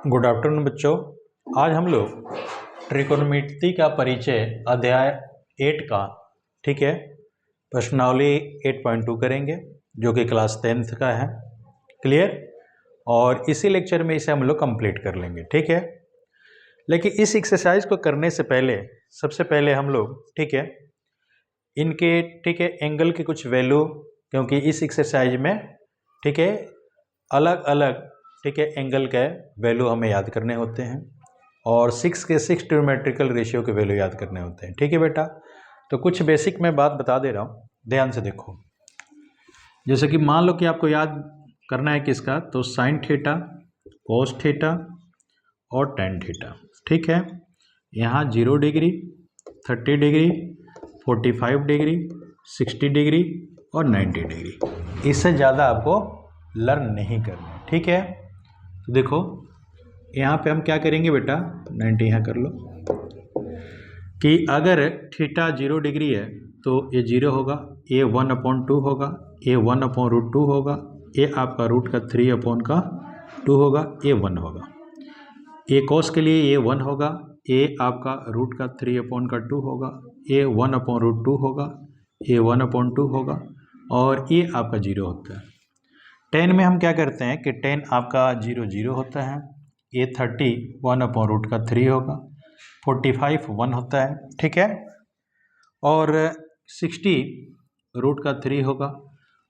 Good afternoon बच्चों। आज हम लोग ट्रिकोणमिति का परिचय अध्याय 8 का ठीक है प्रश्नावली 8.2 करेंगे जो कि क्लास 10th का है। क्लियर। और इसी लेक्चर में इसे हम लोग कंप्लीट कर लेंगे। ठीक है। लेकिन इस एक्सरसाइज को करने से पहले सबसे पहले हम लोग ठीक है इनके ठीक है एंगल की कुछ वैल्यू, क्योंकि इस एक्सरसाइज में ठीक है अलग अलग ठीक है एंगल के वैल्यू हमें याद करने होते हैं और 6 ट्रिग्नोमेट्रिकल रेशियो के वैल्यू याद करने होते हैं। ठीक है बेटा। तो कुछ बेसिक मैं बात बता दे रहा हूँ, ध्यान से देखो। जैसे कि मान लो कि आपको याद करना है किसका, तो साइन थीटा, कोस थीटा और टेन थीटा। ठीक है। यहाँ 0 डिग्री, 30 डिग्री, 45 डिग्री, 60 डिग्री और 90 डिग्री। इससे ज़्यादा आपको लर्न नहीं करना है। ठीक है। तो देखो यहाँ पे हम क्या करेंगे बेटा, 90 यहाँ कर लो, कि अगर थीटा 0 डिग्री है तो ये 0 होगा, ये 1/2 होगा, ये 1/√2 होगा, ये आपका रूट का 3/2 होगा, ये 1 होगा। ये कोस के लिए ये 1 होगा, ये आपका रूट का 3/2 होगा, ये 1/√2 होगा, ये 1/2 होगा और ये आपका 0 होता है। 10 में हम क्या करते हैं कि 10 आपका 0 0 होता है, ये 30 1/√3 होगा, 45 1 होता है। ठीक है। और 60 √3 होगा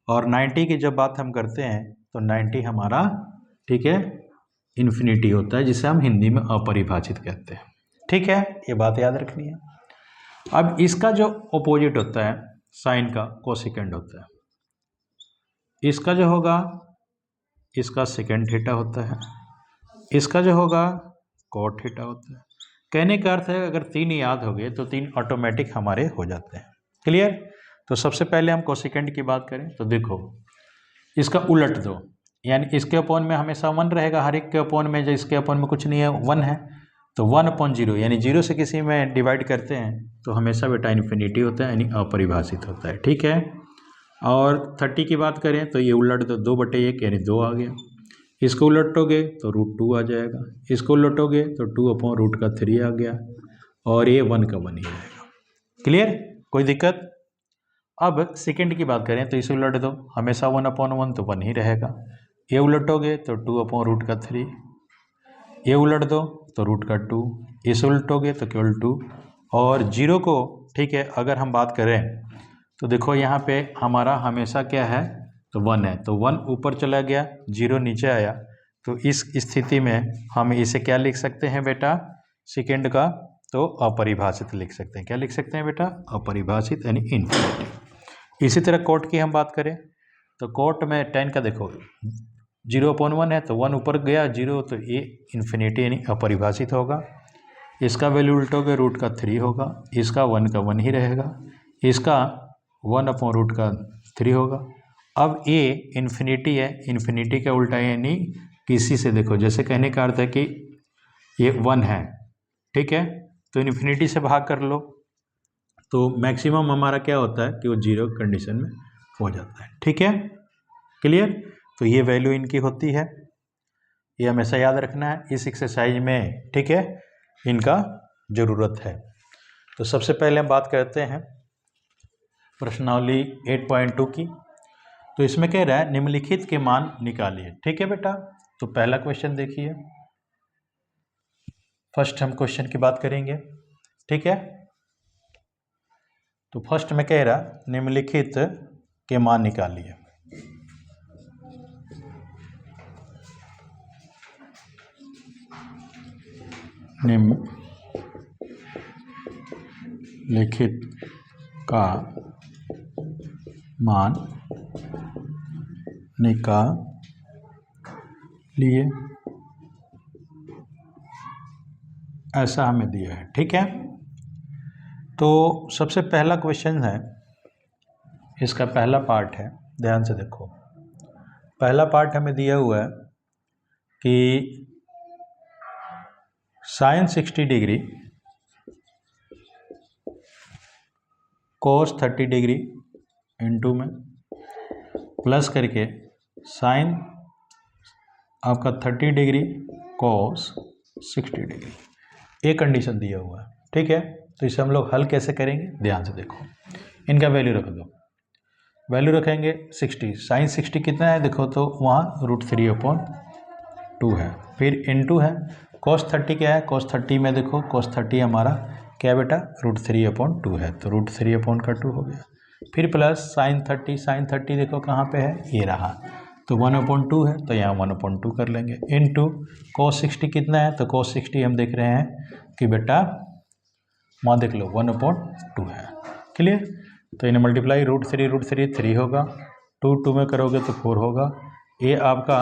और 90 की जब बात हम करते हैं तो 90 हमारा ठीक है इन्फिनिटी होता है, जिसे हम हिंदी में अपरिभाषित कहते हैं। ठीक है, ये बात याद रखनी है। अब इसका जो अपोजिट होता है साइन का कोसेकेंड होता है। इसका जो होगा इसका सेकेंड थीटा होता है, इसका जो होगा कॉट थीटा होता है। कहने का अर्थ है अगर 3 याद हो गए तो 3 ऑटोमेटिक हमारे हो जाते हैं। क्लियर। तो सबसे पहले हम कोसेकेंड की बात करें तो देखो इसका उलट दो, यानी इसके अपोन में हमेशा 1 रहेगा, हर एक के अपोन में, जो इसके अपोन में कुछ नहीं है 1 है, तो 1/0 यानी 0 से किसी में डिवाइड करते हैं तो हमेशा बेटा इन्फिनिटी होता है, यानी अपरिभाषित होता है। ठीक है। और 30 की बात करें तो ये उलट दो, 2/1 यानी 2 आ गया। इसको उलटोगे तो √2 आ जाएगा, इसको उलटोगे तो 2/√3 आ गया और ये 1 का 1 ही रहेगा। क्लियर, कोई दिक्कत। अब सेकेंड की बात करें तो इसे उलट दो, हमेशा 1/1 तो 1 ही रहेगा। ये उलटोगे तो 2/√3, ये उलट दो तो √2, इसे उलटोगे तो केवल 2 और 0 को ठीक है अगर हम बात करें तो देखो यहाँ पे हमारा हमेशा क्या है, तो 1 है, तो 1 ऊपर चला गया, 0 नीचे आया। तो इस स्थिति में हम इसे क्या लिख सकते हैं बेटा, सेकेंड का तो अपरिभाषित लिख सकते हैं। क्या लिख सकते हैं बेटा, अपरिभाषित यानी इन्फिनिटी। इसी तरह कोट की हम बात करें तो कोट में 10 का देखो 0/1 है तो 1 ऊपर गया, 0 तो ये इन्फिनिटी यानी अपरिभाषित होगा। इसका वैल्यू उल्टोगे √3 होगा, इसका 1 का 1 ही रहेगा, इसका 1/√3 होगा। अब ये इन्फिनिटी है, इन्फिनिटी का उल्टा यानी किसी से देखो, जैसे कहने का अर्थ है कि ये 1 है, ठीक है, तो इन्फिनिटी से भाग कर लो तो मैक्सिमम हमारा क्या होता है कि वो 0 कंडीशन में हो जाता है। ठीक है, क्लियर। तो ये वैल्यू इनकी होती है, ये हमेशा याद रखना है इस एक्सरसाइज में। ठीक है, इनका ज़रूरत है। तो सबसे पहले हम बात करते हैं प्रश्नावली 8.2 की। तो इसमें कह रहा है निम्नलिखित के मान निकालिए। ठीक है बेटा। तो पहला क्वेश्चन देखिए, फर्स्ट हम क्वेश्चन की बात करेंगे। ठीक है। तो फर्स्ट में कह रहा निम्नलिखित के मान निकालिए। निम्नलिखित का मान निकालिए, ऐसा हमें दिया है। ठीक है। तो सबसे पहला क्वेश्चन है, इसका पहला पार्ट है, ध्यान से देखो। पहला पार्ट हमें दिया हुआ है कि sine 60 degree cos 30 degree into में प्लस करके साइन आपका 30 डिग्री cos 60 डिग्री, ये कंडीशन दिया हुआ है, ठीक है। तो इसे हम लोग हल कैसे करेंगे, ध्यान से देखो, इनका वैल्यू रख दो। वैल्यू रखेंगे 60, साइन 60 कितना है देखो, तो वहाँ √3/2 है, फिर इनटू है cos 30 क्या है, cos 30 में देखो cos 30 हमारा क्या बेटा √3/2 है, तो √3/2 हो गया। फिर प्लस साइन 30 देखो कहाँ पे है, ये रहा, तो 1/2 है, तो यहाँ 1/2 कर लेंगे, इनटू cos 60 कितना है, तो cos 60 हम देख रहे हैं कि बेटा वहाँ देख लो 1/2 है, क्लियर। तो इन्हें मल्टीप्लाई √3 3 होगा, 2 में करोगे तो 4 होगा, ये आपका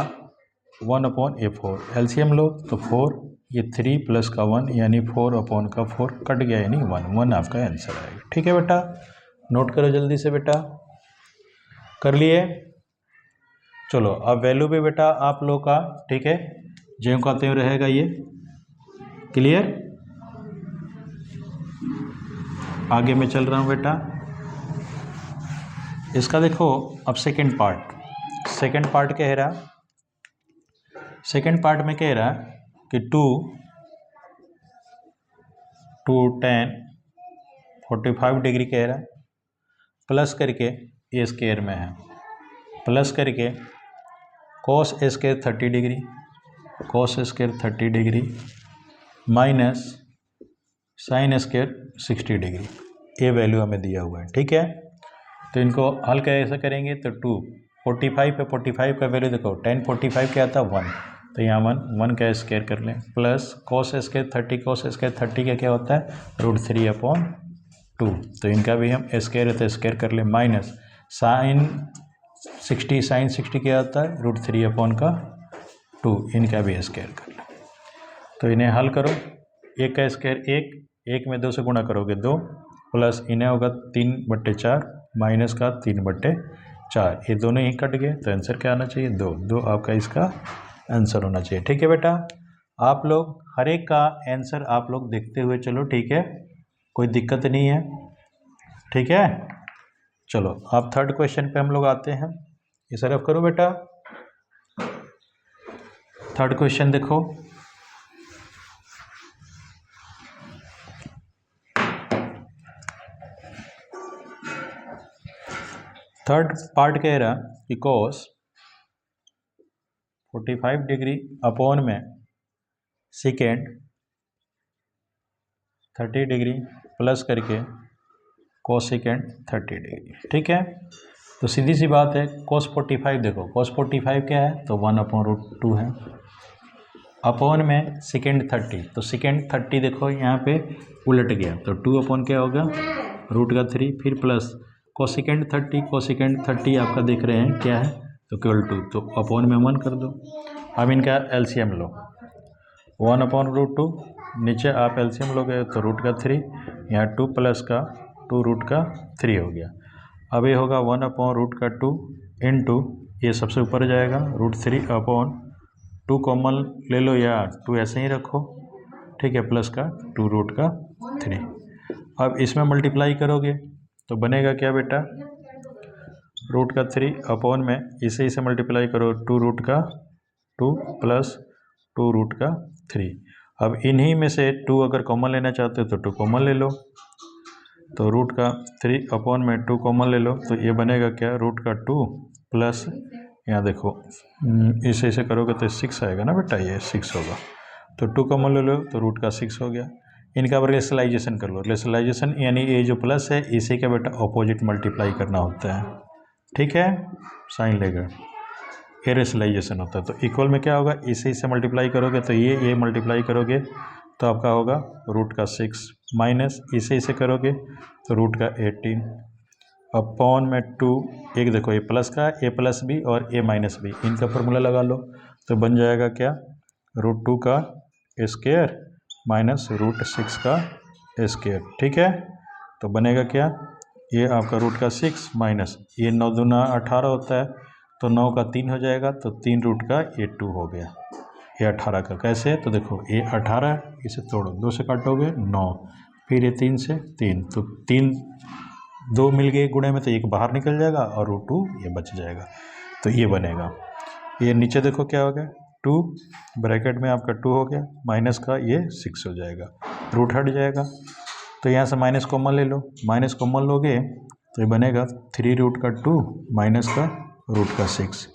1/4, एलसीएम लो तो 4, ये 3 प्लस का 1 यानी 4/4 कट गया यानी 1 आपका आंसर आएगा, ठीक है बेटा। नोट करो जल्दी से बेटा, कर लिए। चलो अब वैल्यू पे बेटा आप लोग का, ठीक है, ज्यों का त्यों रहेगा ये, क्लियर। आगे मैं चल रहा हूँ बेटा, इसका देखो अब सेकंड पार्ट कह रहा, सेकंड पार्ट में कह रहा कि 2 tan 45 डिग्री कह रहा, प्लस करके ये स्क्वायर में है, प्लस करके cos square 30 degree minus sine square 60 degree, ये वैल्यू हमें दिया हुआ है, ठीक है। तो इनको हल कैसे करेंगे, तो 245 पे 45 का वैल्यू देखो, tan 45 क्या आता है 1, तो यहाँ 1 का स्क्वायर कर लें, प्लस cos स्क्वायर 30 का क्या होता है √3/2, तो इनका भी हम स्क्वायर है तो स्क्वायर कर लें, माइनस साइन 60 क्या आता है √3/2, इनका भी स्क्वायर कर लें। तो इन्हें हल करो, एक का स्क्वायर 1 में 2 से गुणा करोगे 2, प्लस इन्हें होगा 3/4 माइनस का 3/4, ये दोनों ही कट गए, तो आंसर क्या आना चाहिए 2 आपका इसका आंसर होना चाहिए, ठीक है बेटा। आप लोग हर एक का आंसर आप लोग देखते हुए चलो, ठीक है, कोई दिक्कत नहीं है, ठीक है। चलो अब थर्ड क्वेश्चन पे हम लोग आते हैं, इसे रफ करो बेटा। थर्ड क्वेश्चन देखो, थर्ड पार्ट कह रहा कि cos 45 डिग्री अपॉन में सेकेंड 30 डिग्री प्लस करके cos सेकेंड 30 डिग्री, ठीक है। तो सीधी सी बात है, cos 45 देखो, cos 45 क्या है, तो 1/√2 है, अपॉन में सेकेंड 30, तो सेकेंड 30 देखो यहाँ पे उलट गया, तो 2 क्या होगा √3, फिर प्लस कोसेकेंड 30 आपका देख रहे हैं क्या है, तो केवल 2, तो अपॉन में 1 कर दो। अब इनका एलसीएम लो, 1/√2, नीचे आप एलसीएम लोगे तो √3, यहाँ 2 प्लस का 2√3 हो गया। अब ये होगा 1/√2 इंटू, ये सबसे ऊपर जाएगा √3/2 कॉमन ले लो या 2 ऐसे ही रखो, ठीक है, प्लस का 2√3। अब इसमें मल्टीप्लाई करोगे तो बनेगा क्या बेटा, √3 अपॉन में इसे मल्टीप्लाई करो 2√2 प्लस 2√3। अब इन्हीं में से 2 अगर कॉमन लेना चाहते हो तो 2 कॉमन ले लो, तो √3 अपॉन में 2 कॉमन ले लो, तो ये बनेगा क्या √2 प्लस, यहाँ देखो इसे करोगे तो 6 आएगा ना बेटा, ये 6 होगा, तो 2 कॉमन ले लो तो √6 हो गया। इनका अब रेशनलाइजेशन कर लो, रेशनलाइजेशन यानी ये जो प्लस है इसी का बेटा अपोजिट मल्टीप्लाई करना होता है, ठीक है, साइन लेगा, ये रेशनलाइजेशन होता है। तो इक्वल में क्या होगा, इसी से मल्टीप्लाई करोगे तो ये मल्टीप्लाई करोगे तो आपका होगा √6 माइनस इसे करोगे तो √18 अपॉन में 2, एक देखो ये प्लस का, ए प्लस बी और ए माइनस बी, इनका फॉर्मूला लगा लो, तो बन जाएगा क्या √2 का स्क्वायर माइनस √6 का स्क्वायर, ठीक है। तो बनेगा क्या, ये आपका √6 माइनस ये 9 दूना 18 होता है, तो 9 का 3 हो जाएगा, तो 3 रूट का ये 2 हो गया, ये 18 का कैसे, तो देखो ये 18 इसे तोड़ो, 2 से काटोगे 9, फिर ये 3 से 3, तो 3 2 मिल गए गुणे में, तो एक बाहर निकल जाएगा और √2 ये बच जाएगा, तो ये बनेगा। ये नीचे देखो क्या हो गया, 2 ब्रैकेट में आपका 2 हो गया, माइनस का ये 6 हो जाएगा, रूट हट जाएगा। तो यहाँ से माइनस कॉमन ले लो, माइनस कॉमन लोगे तो ये बनेगा 3 रूट का 2 माइनस का रूट का 6,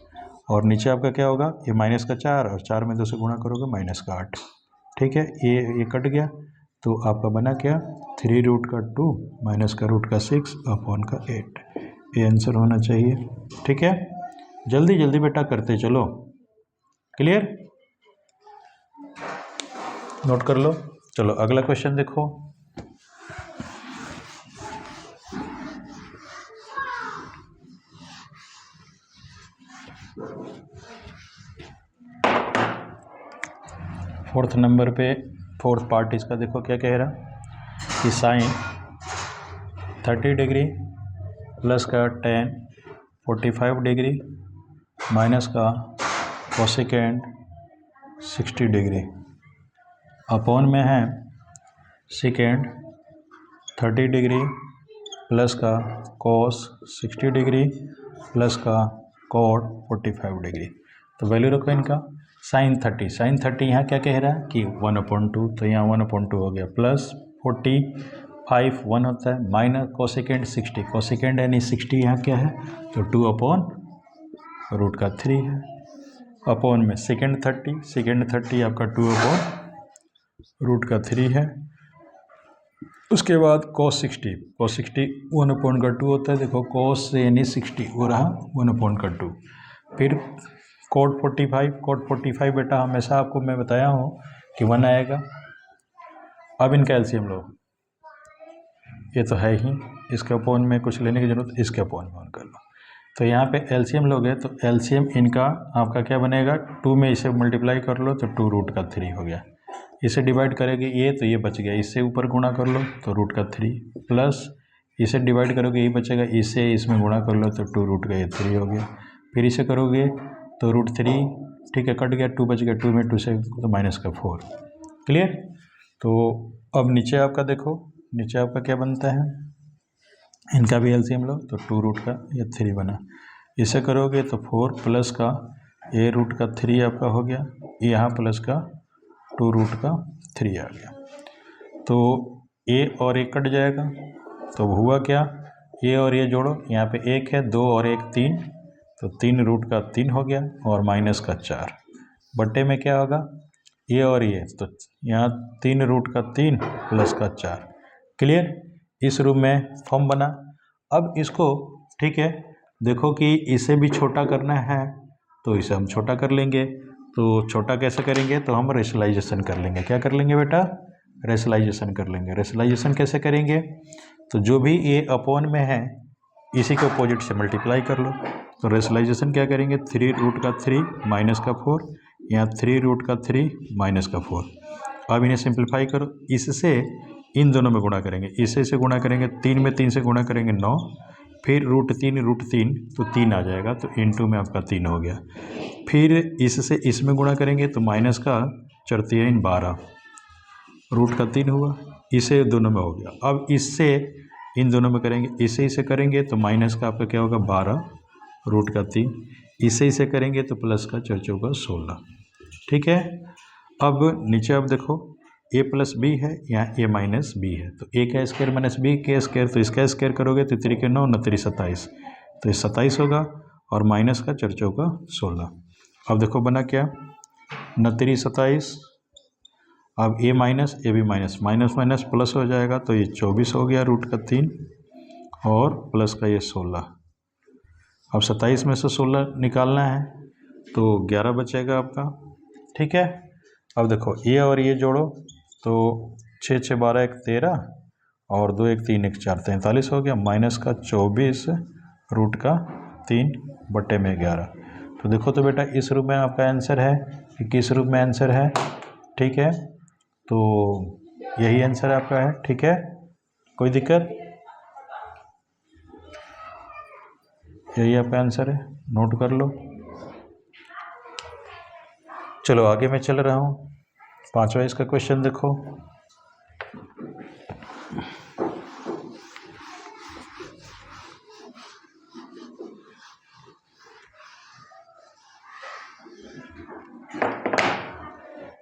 और नीचे आपका क्या होगा, ये माइनस का 4 और 4 में 2 से गुणा करोगे माइनस का 8। ठीक है, ये कट गया, तो आपका बना क्या 3 रूट का 2 माइनस का रूट का 6 अपॉन का 8। ये आंसर होना चाहिए। ठीक है, जल्दी जल्दी बेटा करते चलो। क्लियर, नोट कर लो। चलो अगला क्वेश्चन देखो। फोर्थ नंबर पे फोर्थ पार्ट इसका देखो क्या कह रहा कि साइन 30 डिग्री प्लस का tan 45 डिग्री माइनस का कोसेकेंड 60 डिग्री अपॉन में है सेकेंड 30 डिग्री प्लस का cos 60 डिग्री प्लस का cot 45 डिग्री। तो वैल्यू रखो इनका। साइन 30 यहाँ क्या कह रहा है कि 1/2, तो यहाँ 1/2 हो गया, प्लस 45 1 होता है, माइनस कोसेकेंड 60, कोसेकेंड यानी 60 यहाँ क्या है, तो 2/√3 है, अपॉन में सेकेंड 30 आपका 2/√3 है। उसके बाद cos 60 1/2 होता है, देखो cos यानी 60 वो रहा 1/2। फिर cot 45 बेटा हमेशा आपको मैं बताया हूँ कि 1 आएगा। अब इनका एलसीएम लो, ये तो है ही, इसके अपॉन में कुछ लेने की जरूरत, इसके अपॉन में 1 कर लो। तो यहाँ पे एलसीएम लोगे तो एलसीएम इनका आपका क्या बनेगा, 2 में इसे मल्टीप्लाई कर लो तो 2√3 हो गया, इसे डिवाइड करेंगे ये तो ये बच गया, इससे ऊपर गुणा कर लो तो √3 प्लस इसे डिवाइड करोगे ये बचेगा, इससे इसमें गुणा कर लो तो 2√3 हो गया, फिर इसे करोगे तो √3, ठीक है कट गया, 2 बच गया, 2 में 2 से तो माइनस का 4। क्लियर। तो अब नीचे आपका देखो, नीचे आपका क्या बनता है, इनका भी एलसीएम लो तो 2√3 बना, इसे करोगे तो 4 प्लस का a√3 आपका हो गया, यहाँ प्लस का 2√3 आ गया। तो a और 1 कट जाएगा, तो हुआ क्या, a और ये जोड़ो, यहाँ पे 1 है, 2 और 1 3, तो 3√3 हो गया, और माइनस का 4 बट्टे में क्या होगा, ये और ये, तो यहाँ 3√3 प्लस का 4। क्लियर, इस रूप में फॉर्म बना। अब इसको ठीक है देखो कि इसे भी छोटा करना है, तो इसे हम छोटा कर लेंगे। तो छोटा कैसे करेंगे, तो हम रेशनलाइजेशन कर लेंगे। क्या कर लेंगे बेटा, रेशनलाइजेशन कर लेंगे। रेशनलाइजेशन कैसे करेंगे, तो जो भी ये अपॉन में है इसी के अपोजिट से मल्टीप्लाई कर लो। तो रेशनलाइजेशन क्या करेंगे, 3√3 माइनस का 4, यहाँ 3√3 माइनस का 4। अब इन्हें सिंप्लीफाई करो, इससे इन दोनों में गुणा करेंगे, इसे गुणा करेंगे, 3 में 3 से गुणा करेंगे 9, फिर √3 तो 3 आ जाएगा, तो इनटू में आपका 3 हो गया। फिर इससे इसमें गुणा करेंगे तो माइनस का 4 12 √3 हुआ, इसे दोनों में हो गया। अब इससे इन दोनों में करेंगे, इसे करेंगे तो माइनस का आपका क्या होगा 12√3, इसे करेंगे तो प्लस का 4 4 16। ठीक है, अब नीचे आप देखो a प्लस बी है, यहाँ a माइनस बी है, तो a का स्क्वायर माइनस b का स्क्वायर, तो इसका स्क्वायर करोगे तो 3 के 9 9 3 27, तो ये 27 होगा, और माइनस का 4 4 16। अब देखो बना क्या, 9 3 27, अब a minus a b minus, minus minus plus हो जाएगा, तो ये 24 हो गया √3, और प्लस का ये 16। अब 27 में से 16 निकालना है तो 11 बचेगा आपका। ठीक है, अब देखो ये और ये जोड़ो, तो 6 6 12 1 13, और 2 1 3 1 4 43 हो गया, माइनस का 24 √3 बट्टे में 11। तो देखो तो बेटा इस रूप में आपका आंसर है कि किस रूप में आंसर है। ठीक है, तो यही आंसर आपका है। ठीक है, कोई दिक्कत, यही आपका आंसर है, नोट कर लो। चलो आगे मैं चल रहा हूँ, 5वां इसका क्वेश्चन देखो।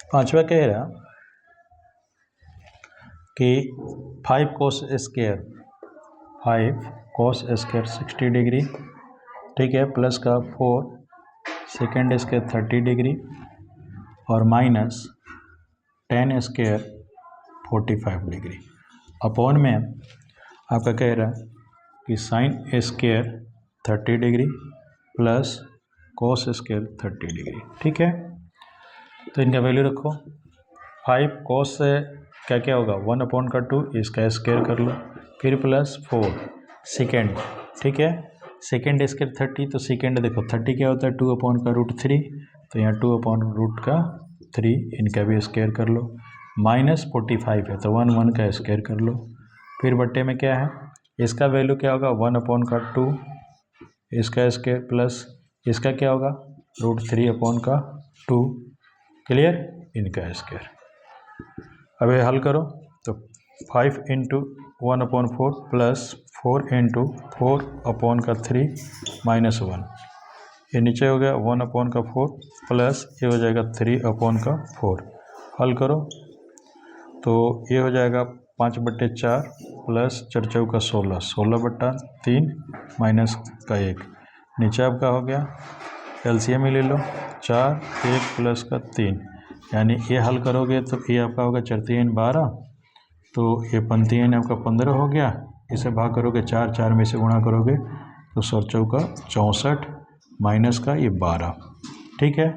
पांचवा कह रहा कि 5 cos स्क्वायर 60 डिग्री, ठीक है, प्लस का 4 सेकेंड स्क्वायर 30 डिग्री और माइनस 10 स्क्वायर 45 डिग्री अपॉन में आपका कह रहा है कि sine square 30 degree plus cos square 30 degree, ठीक है। तो इनका वैल्यू रखो। 5 कॉस से क्या क्या होगा 1/2, इसका स्क्वायर कर लो, फिर प्लस 4 सेकेंड, ठीक है, सेकेंड स्क्वायर 30, तो सेकेंड देखो 30 क्या होता है 2/√3, तो यहाँ 2/√3 इनका भी स्क्वायर कर लो, माइनस 45 है तो 1 का स्क्वायर कर लो, फिर बट्टे में क्या है इसका वैल्यू क्या होगा 1/2 इसका स्क्वायर प्लस इसका क्या होगा √3/2, क्लियर, इनका स्क्वायर। अब ये हल करो तो 5 × 1/4 प्लस 4 × 4/3 माइनस 1, ये नीचे हो गया 1/4 प्लस ये हो जाएगा 3/4। हल करो तो ये हो जाएगा 5/4 प्लस 4 चौका 16, 16/3 माइनस का 1, नीचे आपका हो गया एलसीएम ही ले लो 4, 1 प्लस का 3, यानी ये हल करोगे तो ये आपका होगा 4 3 12, तो ये 5 3 आपका 15 हो गया, इसे भाग करोगे 4 4 में से गुणा करोगे तो 4 चौका 64 माइनस का ये 12, ठीक है,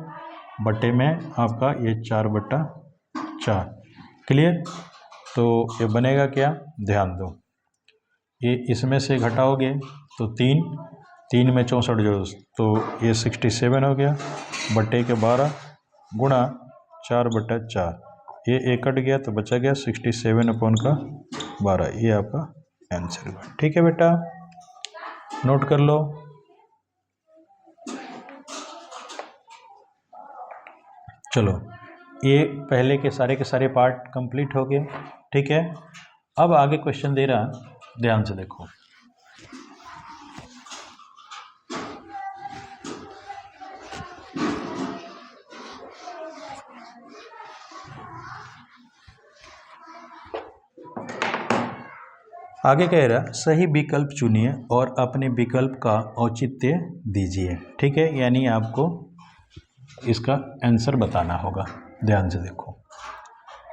बट्टे में आपका ये 4/4, क्लियर। तो ये बनेगा क्या, ध्यान दो, ये इसमें से घटाओगे तो 3 में 64 जोड़ो तो ये 67 हो गया, बट्टे के 12 गुणा 4/4, ये एक कट गया तो बचा गया 67/12, ये आपका आंसर हुआ, ठीक है बेटा, नोट कर लो। चलो ये पहले के सारे पार्ट कंप्लीट हो गए, ठीक है। अब आगे क्वेश्चन दे रहा, ध्यान से देखो, आगे कह रहा सही विकल्प चुनिए और अपने विकल्प का औचित्य दीजिए, ठीक है, यानी आपको इसका आंसर बताना होगा। ध्यान से देखो,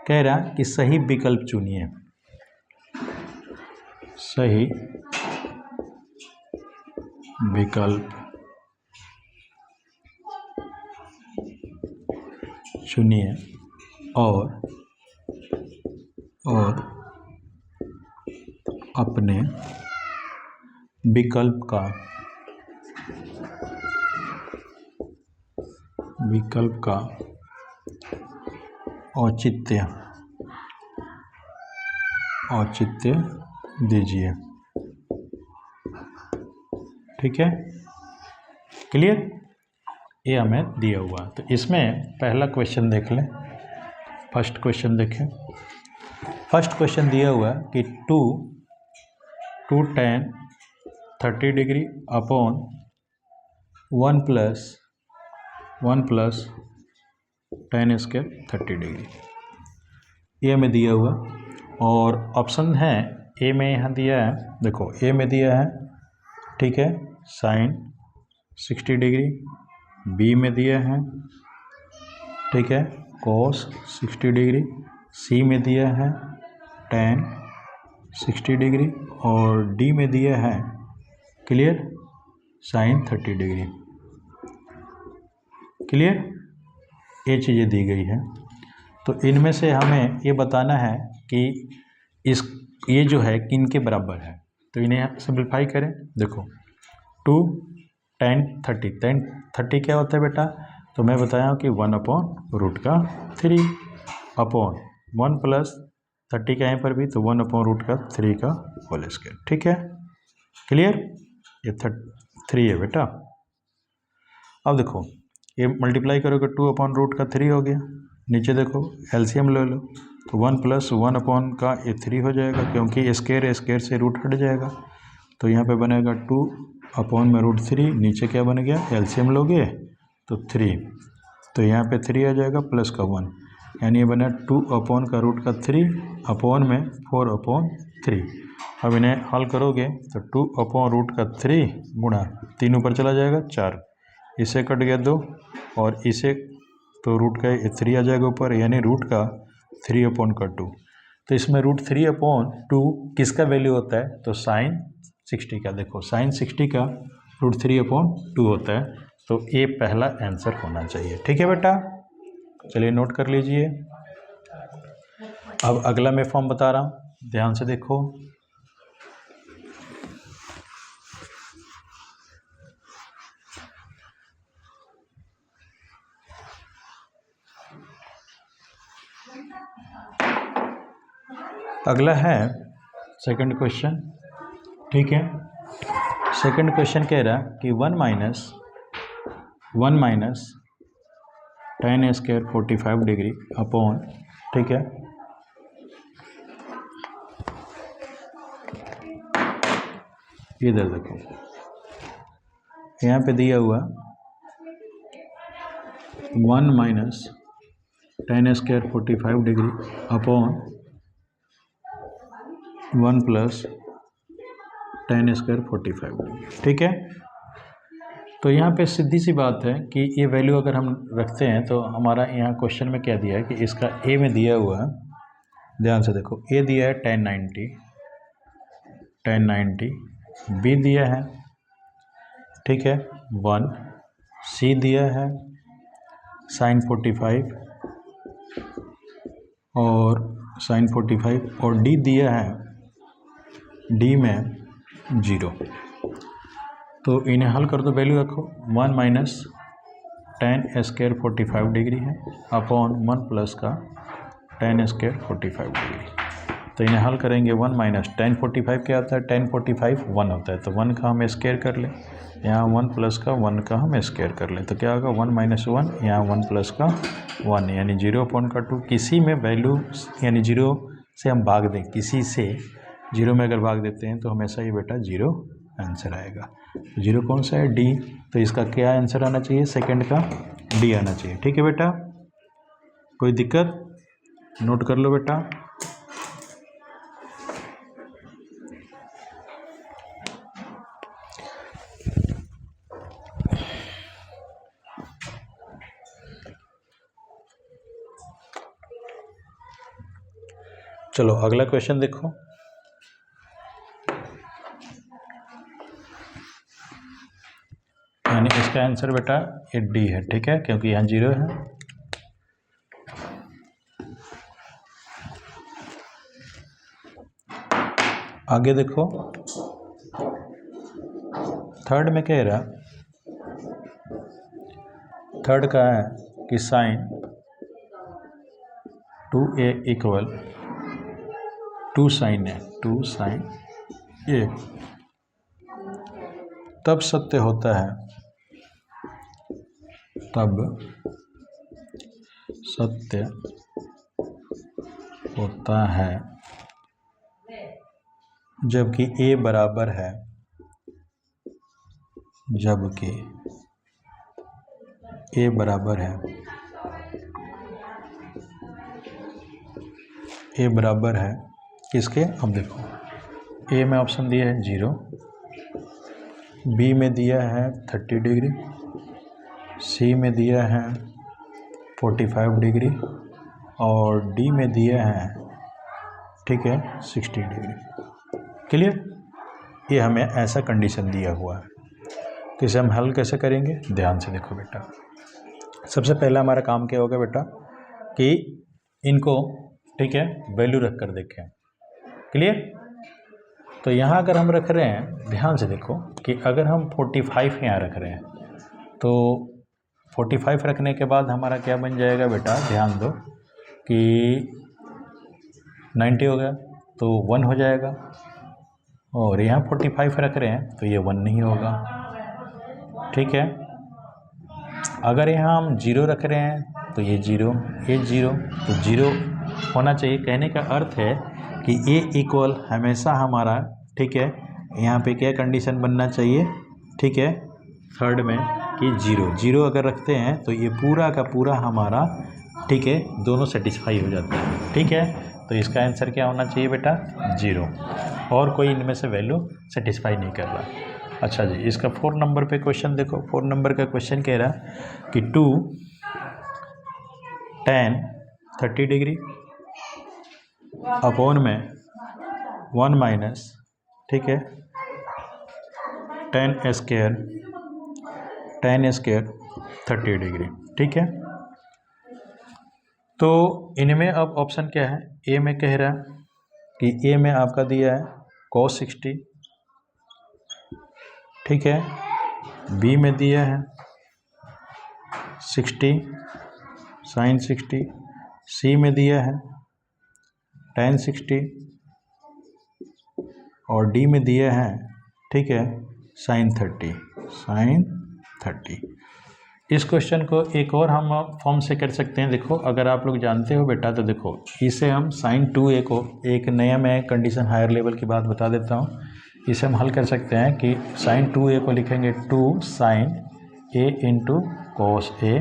कह रहा कि सही विकल्प चुनिए, सही विकल्प चुनिए और अपने विकल्प का औचित्य दीजिए, ठीक है, क्लियर, ये हमें दिया हुआ। तो इसमें पहला क्वेश्चन देख लें, फर्स्ट क्वेश्चन देखें। फर्स्ट क्वेश्चन दिया हुआ कि 2 tan 30 degree upon 1 plus tan square 30 degree, ये हमें दिया हुआ, और ऑप्शन है ए में यहाँ दिया है, देखो ए में दिया है, ठीक है, साइन 60 डिग्री, बी में दिया है, ठीक है, कॉस 60 डिग्री, सी में दिया है tan 60 डिग्री और डी में दिया है, क्लियर, साइन 30 डिग्री, क्लियर, ये चीज़ें दी गई है। तो इनमें से हमें ये बताना है कि ये जो है किन के बराबर है, तो इन्हें सिंप्लीफाई करें। देखो 2 tan 30 क्या होता है बेटा, तो मैं बताया हूँ कि 1/√3 अपॉन 1 प्लस 30 का यहाँ पर भी, तो 1/√3 का होल स्क्वायर, ठीक है, क्लियर, ये 3 है बेटा। अब देखो ये मल्टीप्लाई करोगे 2/√3 हो गया, नीचे देखो एलसीएम ले लो, तो 1 + 1 का ये 3 हो जाएगा, क्योंकि स्क्वायर से रूट हट जाएगा, तो यहाँ पे बनेगा 2/√3, नीचे क्या बन गया एलसीएम लोगे तो 3, तो यहाँ पे 3 आ जाएगा प्लस का 1, यानी ये बना 2/√3 अपॉन में 4/3। अब इन्हें हल करोगे तो 2/√3 गुणा 3 ऊपर चला जाएगा 4, इसे कट गया 2 और इसे तो रूट का 3 आ जाएगा ऊपर, यानी रूट का 3/2। तो इसमें √3/2 किसका वैल्यू होता है? तो साइन 60 का। देखो साइन 60 का √3/2 होता है, तो ये पहला आंसर होना चाहिए। ठीक है बेटा, चलिए नोट कर लीजिए। अब अगला मैं फॉर्म बता रहा हूँ, ध्यान से देखो। अगला है सेकंड क्वेश्चन। ठीक है, सेकंड क्वेश्चन कह रहा कि 1 minus tan square 45 degree upon, ठीक है, इधर देखो यहाँ पे दिया हुआ 1 minus tan square 45 degree upon 1 plus tan square 45 degree. ठीक है, तो यहाँ पे सीधी सी बात है कि ये वैल्यू अगर हम रखते हैं तो हमारा यहाँ क्वेश्चन में क्या दिया है कि इसका ए में दिया हुआ है, ध्यान से देखो, ए दिया है tan 90, बी दिया है, ठीक है, 1, सी दिया है sin 45 और sin 45 और डी दिया है, डी में 0। तो इन्हें हल कर दो, वैल्यू रखो। 1 माइनस tan स्क्वायर 45 डिग्री है अपॉन 1 प्लस का tan स्क्वायर 45 डिग्री। तो इन्हें हल करेंगे, 1 माइनस tan 45 क्या होता है? tan 45 1 होता है, तो 1 का हम स्क्वायर कर लें, यहाँ 1 प्लस का 1 का हम स्क्वायर कर लें, तो क्या होगा? 1 माइनस 1, यहाँ 1 प्लस का 1, यानी 0/2। किसी में वैल्यू यानी 0 से हम भाग दें, किसी से 0 में अगर भाग देते हैं तो हमेशा ही बेटा 0 आंसर आएगा। 0 कौन सा है? डी। तो इसका क्या आंसर आना चाहिए? सेकंड का डी आना चाहिए। ठीक है बेटा, कोई दिक्कत? नोट कर लो बेटा। चलो अगला क्वेश्चन देखो। यानी इसका आंसर बेटा ये डी है, ठीक है, क्योंकि यहाँ 0 है। आगे देखो, थर्ड में कह रहा, थर्ड का है कि साइन 2a इक्वल 2 साइन है, 2 साइन ए तब सत्य होता है, तब सत्य होता है जबकि a बराबर है, जबकि a बराबर है, a बराबर है किसके? अब देखो, a में ऑप्शन दिया है 0, b में दिया है 30 डिग्री, c में दिया है 45 डिग्री और d में दिया है, ठीक है, 60 डिग्री। क्लियर? ये हमें ऐसा कंडीशन दिया हुआ है, तो इसे हम हल कैसे करेंगे? ध्यान से देखो बेटा। सबसे पहला हमारा काम क्या होगा बेटा कि इनको, ठीक है, वैल्यू रख कर देखें। क्लियर? तो यहाँ अगर हम रख रहे हैं, ध्यान से देखो कि अगर हम 45 यहाँ रख रहे हैं तो 45 रखने के बाद हमारा क्या बन जाएगा बेटा? ध्यान दो कि 90 हो गया तो 1 हो जाएगा, और यहाँ 45 रख रहे हैं तो ये 1 नहीं होगा। ठीक है, अगर यहाँ हम 0 रख रहे हैं तो ये 0, ये 0, तो 0 होना चाहिए। कहने का अर्थ है कि a इक्वल हमेशा हमारा, ठीक है, यहाँ पे क्या कंडीशन बनना चाहिए? ठीक है, थर्ड में कि 0 अगर रखते हैं तो ये पूरा का पूरा हमारा ठीक है, दोनों सेटिस्फाई हो जाते हैं। ठीक है, तो इसका आंसर क्या होना चाहिए बेटा? 0, और कोई इनमें से वैल्यू सेटिस्फाई नहीं कर रहा। अच्छा जी, इसका 4 नंबर पे क्वेश्चन देखो। 4 नंबर का क्वेश्चन कह रहा कि 2 tan 30 डिग्री अपॉन में 1 माइनस, ठीक है, tan स्क्वायर 30 डिग्री। ठीक है, तो इनमें अब ऑप्शन क्या है? ए में कह रहा है कि ए में आपका दिया है cos 60, ठीक है, बी में दिया है 60 sin 60, सी में दिया है tan 60 और डी में दिया है, ठीक है, sin 30। इस क्वेश्चन को एक और हम फॉर्म से कर सकते हैं। देखो, अगर आप लोग जानते हो बेटा तो देखो, इसे हम sin 2a को, एक नया मैं कंडीशन हायर लेवल की बात बता देता हूँ, इसे हम हल कर सकते हैं कि sin 2a को लिखेंगे 2 sin a into cos a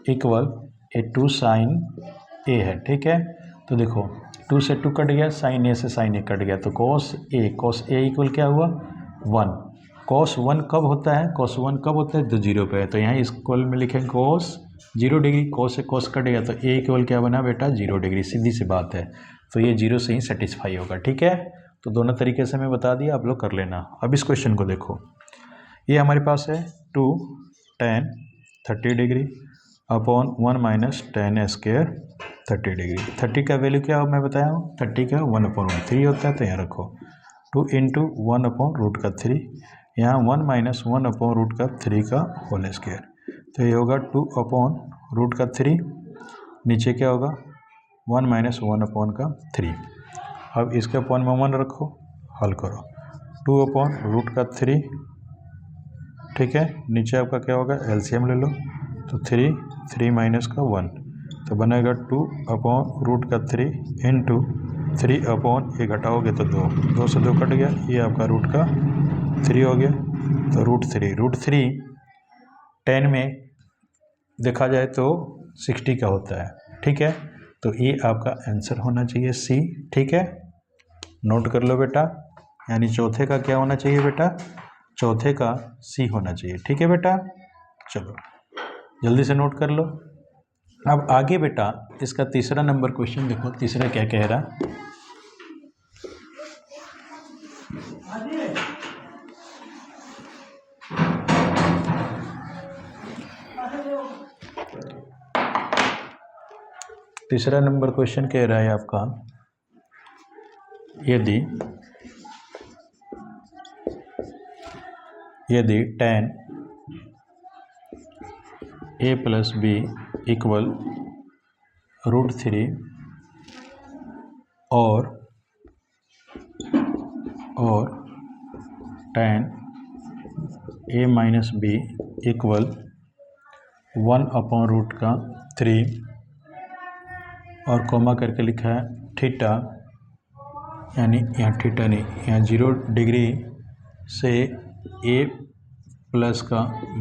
equal 2 sin a है। ठीक है, तो देखो 2 से 2 कट गया, sin a से sin a कट गया, तो cos a इक्वल क्या हुआ? 1। cos 1 कब होता है? cos 1 कब होता है? तो 0 पे है, तो यहाँ इक्वल में लिखेंगे cos 0 डिग्री, cos से cos कट गया, तो a इक्वल क्या बना बेटा? 0 डिग्री। सीधी सी बात है, तो ये 0 से ही सेटिस्फाई होगा। ठीक है, तो दोनों तरीके से मैं बता दिया, आप लोग कर लेना। अब इस क्वेश्चन को देखो, ये हमारे पास है 2 tan 30 degree upon 1 minus tan square 30 degree. 30 का वैल्यू क्या हो मैं बताया हूँ? 30 का 1/3 होता है, तो यहाँ रखो 2 इंटू 1/√3, यहाँ 1 माइनस 1/√3 का होल स्क्वायर, तो ये होगा 2/√3, नीचे क्या होगा? 1 माइनस 1/3। अब इसके अपॉन में 1 रखो, हल करो, 2/√3, ठीक है, नीचे आपका क्या होगा? एलसीएम ले लो, तो 3 माइनस का 1, तो बनेगा 2/√3 इंटू 3 ये घटाओगे तो 2 से 2 कट गया, ये आपका √3 हो गया, तो √3 10 में देखा जाए तो 60 का होता है। ठीक है, तो ये आपका आंसर होना चाहिए सी। ठीक है, नोट कर लो बेटा, यानी चौथे का क्या होना चाहिए बेटा? चौथे का सी होना चाहिए। ठीक है बेटा, चलो जल्दी से नोट कर लो। अब आगे बेटा इसका तीसरा नंबर क्वेश्चन देखो, तीसरा क्या कह रहा? तीसरा नंबर क्वेश्चन कह रहा है आपका, यदि tan a plus b equal √3 और tan a minus b equal 1/√3 और कोमा करके लिखा है थीटा, यानी यहाँ थीटा नहीं, यहाँ 0 डिग्री से a प्लस का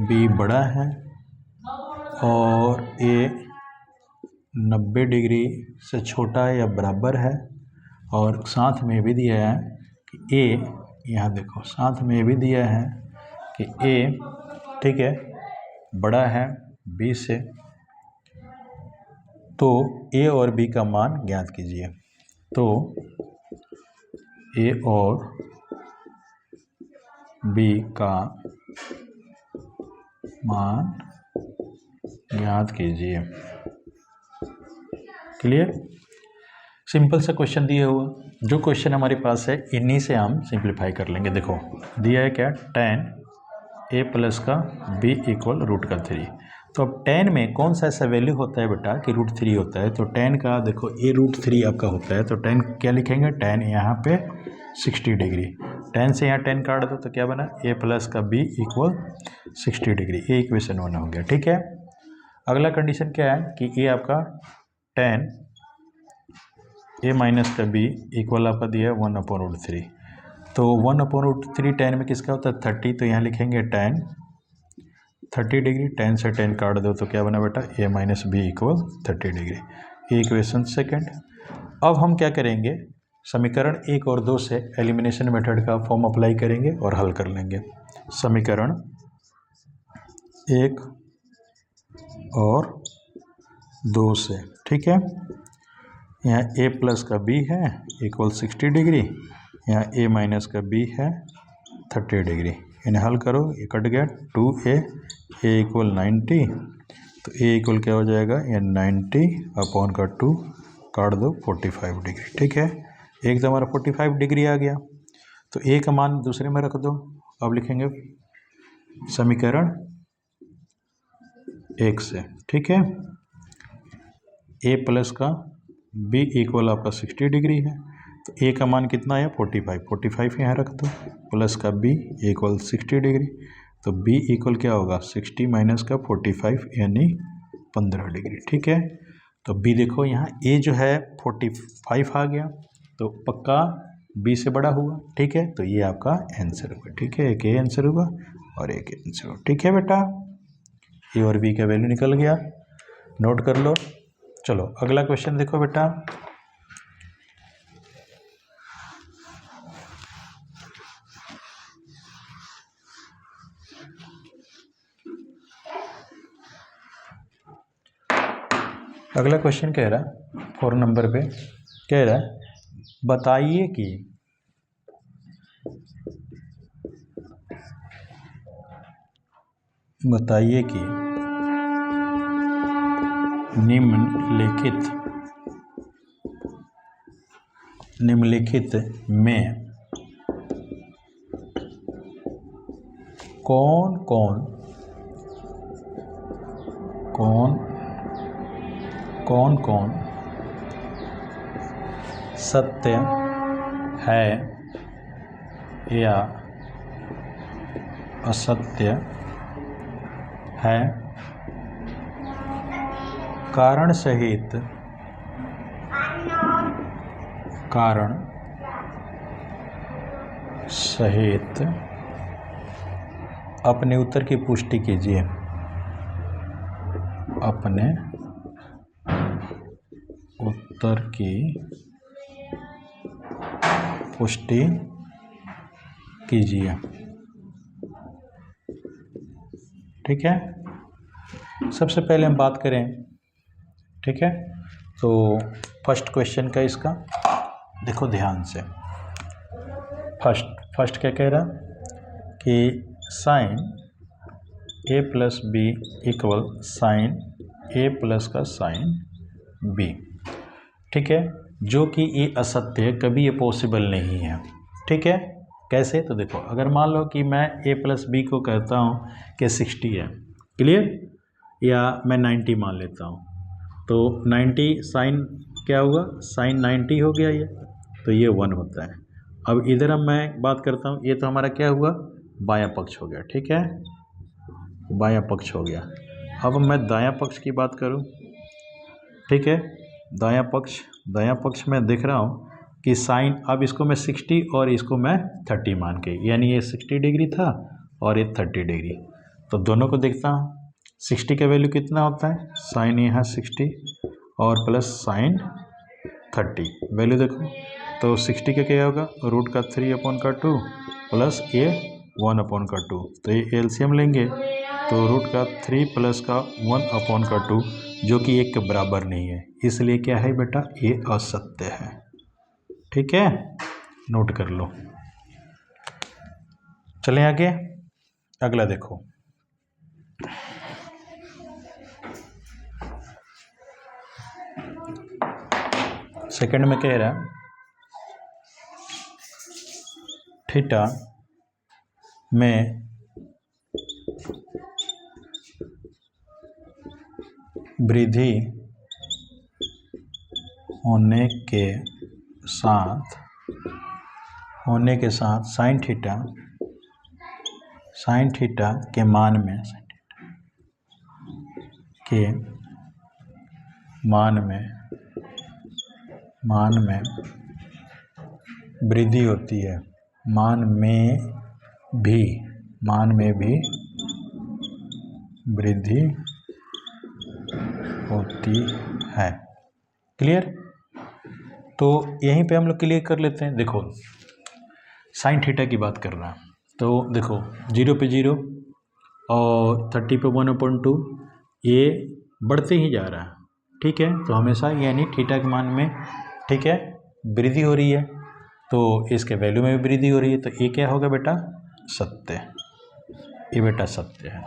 b बड़ा है और a 90 डिग्री से छोटा है या बराबर है, और साथ में भी दिया है कि a, यहाँ देखो साथ में भी दिया है कि a, ठीक है, बड़ा है b से, तो a और b का मान ज्ञात कीजिए। तो a और b का मान ज्ञात कीजिए। क्लियर? सिंपल सा क्वेश्चन दिया हुआ, जो क्वेश्चन हमारे पास है इन्हीं से हम सिंप्लीफाई कर लेंगे। देखो दिया है क्या? tan a प्लस का b इक्वल √3। तो अब tan में कौन सा ऐसा वैल्यू होता है बेटा कि √3 होता है? तो tan का देखो a √3 आपका होता है, तो tan क्या लिखेंगे? tan यहाँ पे 60 डिग्री, tan से यहाँ tan काट दो तो क्या बना? a प्लस का b इक्वल 60 डिग्री। ये इक्वेशन 1 हो गया। ठीक है, अगला कंडीशन क्या है कि a आपका tan a माइनस का b इक्वल आपका दिया है 1/√3, तो 1/√3 tan में किसका होता है? 30, तो यहाँ लिखेंगे tan 30 डिग्री, 10 से 10 काट दो तो क्या बना बेटा, a minus b equal 30 degree. ये इक्वेशन सेकेंड। अब हम क्या करेंगे, समीकरण 1 और 2 से एलिमिनेशन मेथड का फॉर्म अप्लाई करेंगे और हल कर लेंगे। समीकरण 1 और 2 से, ठीक है। यहाँ a प्लस का b है इक्वल 60 डिग्री, यहाँ a माइनस का b है 30 डिग्री। इन्हें हल करो, ये कट गया, 2a, a इक्वल 90, तो a इक्वल क्या हो जाएगा, ये 90 अपॉन का 2 काट दो 45 डिग्री, ठीक है। एक तो हमारा 45 डिग्री आ गया, तो a का मान दूसरे में रख दो। अब लिखेंगे समीकरण 1 से, ठीक है। a प्लस का b इक्वल आपका 60 डिग्री है, तो a का मान कितना है, 45 यहाँ रख दो, प्लस का b इक्वल 60 डिग्री, तो b इक्वल क्या होगा, 60 माइनस का 45 यानी 15 डिग्री, ठीक है। तो b देखो यहाँ a जो है 45 आ गया, तो पक्का b से बड़ा हुआ, ठीक है। तो ये आपका आंसर हुआ, ठीक है। एक ये आंसर हुआ और एक आंसर हुआ, ठीक है बेटा। ए और बी का वैल्यू निकल गया, नोट कर लो। चलो अगला क्वेश्चन देखो बेटा। अगला क्वेश्चन कह रहा 4 नंबर पे, कह रहा बताइए कि निम्नलिखित में कौन कौन सत्य है या असत्य है, कारण सहित अपने उत्तर की पुष्टि कीजिए। अपने उत्तर की पुष्टि कीजिए, ठीक है। सबसे पहले हम बात करें, ठीक है, तो फर्स्ट क्वेश्चन का इसका देखो ध्यान से। फर्स्ट क्या कह रहा कि sine a plus b equal sine a plus का साइन b, ठीक है। जो कि ये असत्य है, कभी ये पॉसिबल नहीं है, ठीक है। कैसे, तो देखो अगर मान लो कि मैं a प्लस बी को कहता हूँ कि 60 है, क्लियर, या मैं 90 मान लेता हूँ, तो 90 साइन क्या हुआ, साइन 90 हो गया ये, तो ये 1 होता है। अब इधर अब मैं बात करता हूँ, ये तो हमारा क्या हुआ, बायां पक्ष हो गया, ठीक है, बायां पक्ष हो गया। अब मैं दायां पक्ष की बात करूँ, ठीक है, दायां पक्ष में देख रहा हूँ कि साइन, अब इसको मैं 60 और इसको मैं 30 मान के, यानी ये 60 डिग्री था और ये 30 डिग्री, तो दोनों को देखता हूँ। 60 का वैल्यू कितना होता है, साइन यहाँ 60 और प्लस साइन 30, वैल्यू देखो, तो 60 का क्या होगा, रूट का 3 अपॉन का 2 प्लस ये 1 अपॉन का 2, तो ये एलसीएम लेंगे तो रूट का 3 प्लस का 1 अपॉन का 2, जो कि 1 के बराबर नहीं है, इसलिए क्या है बेटा, ये असत्य है, ठीक है, नोट कर लो। चलें आगे, अगला देखो। सेकंड में कह रहा थीटा में वृद्धि होने के साथ साइन थीटा के मान में वृद्धि होती है, मान में भी वृद्धि होती है। क्लियर? तो यहीं पे हम लोग क्लियर कर लेते हैं। देखो साइन थीटा की बात कर रहा है, तो देखो 0 पे 0 और 30 पे 1/2, ये बढ़ते ही जा रहा है। ठीक है, तो हमेशा यानी थीटा के मान में, ठीक है, वृद्धि हो रही है, तो इसके वैल्यू में भी वृद्धि हो रही है, तो ये क्या होगा बेटा? सत्य। ये बेटा सत्य है।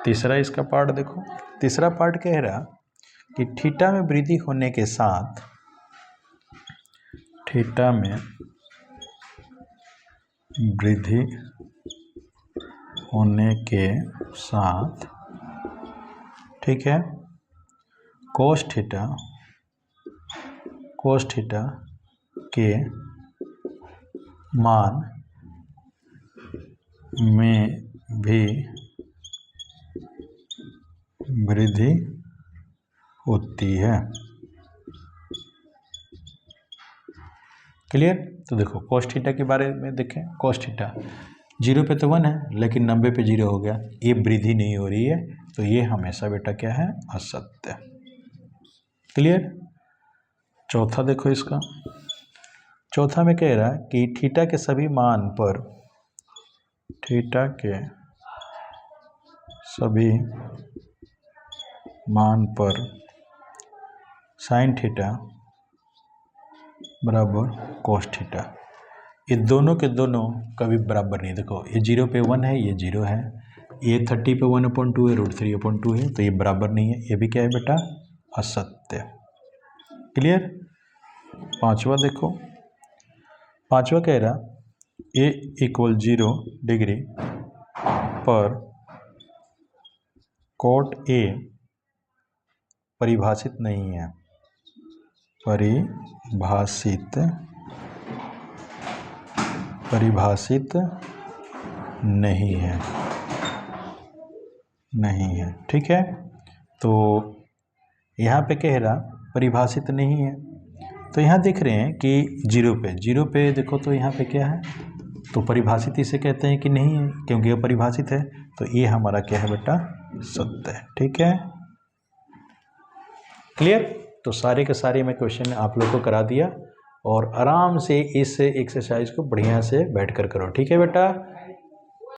तीसरा इसका पार्ट देखो, तीसरा पार्ट कह रहा कि थीटा में वृद्धि होने के साथ, थीटा में वृद्धि होने के साथ, ठीक है, कोस थीटा के मान में भी वृद्धि होती है। क्लियर? तो देखो कोस थीटा के बारे में देखें। कोस थीटा 0 पे तो 1 है, लेकिन 90 पे 0 हो गया, ये वृद्धि नहीं हो रही है, तो ये हमेशा बेटा क्या है? असत्य। क्लियर? चौथा देखो इसका, चौथा में कह रहा है कि थीटा के सभी मान पर, थीटा के सभी मान पर साइन थीटा बराबर कोस थीटा, ये दोनों के दोनों कभी बराबर नहीं। देखो ये 0 पे 1 है, ये 0 है, ये 30 पे 1/2 है, √3/2 है, तो ये बराबर नहीं है, ये भी क्या है बेटा? असत्य। क्लियर? पांचवा देखो, पांचवा कह रहा a = 0 डिग्री पर कोट A परिभाषित नहीं है, परिभाषित नहीं है। ठीक है, तो यहाँ पे कह रहा परिभाषित नहीं है, तो यहाँ देख रहे हैं कि 0 पे देखो, तो यहाँ पे क्या है? तो परिभाषित इसे कहते हैं कि नहीं है, क्योंकि यह परिभाषित है, तो ये हमारा क्या है बेटा? सत्य है। ठीक है, क्लियर? तो सारे के सारे मैं क्वेश्चन आप लोग को करा दिया, और आराम से इस एक्सरसाइज को बढ़िया से बैठ कर करो। ठीक है बेटा?